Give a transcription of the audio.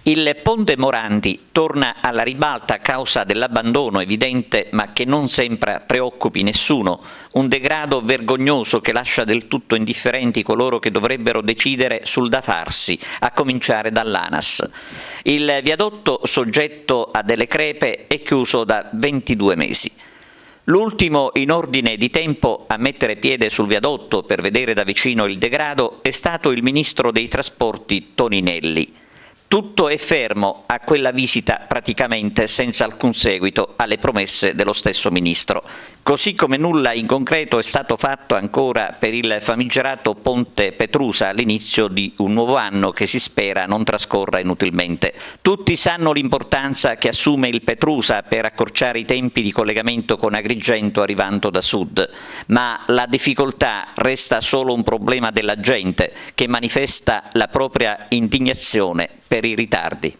Il ponte Morandi torna alla ribalta a causa dell'abbandono evidente ma che non sembra preoccupi nessuno, un degrado vergognoso che lascia del tutto indifferenti coloro che dovrebbero decidere sul da farsi, a cominciare dall'ANAS. Il viadotto, soggetto a delle crepe, è chiuso da 22 mesi. L'ultimo in ordine di tempo a mettere piede sul viadotto per vedere da vicino il degrado è stato il ministro dei trasporti Toninelli. Tutto è fermo a quella visita praticamente senza alcun seguito alle promesse dello stesso ministro, così come nulla in concreto è stato fatto ancora per il famigerato ponte Petrusa all'inizio di un nuovo anno che si spera non trascorra inutilmente. Tutti sanno l'importanza che assume il Petrusa per accorciare i tempi di collegamento con Agrigento arrivando da sud, ma la difficoltà resta solo un problema della gente che manifesta la propria indignazione per i ritardi.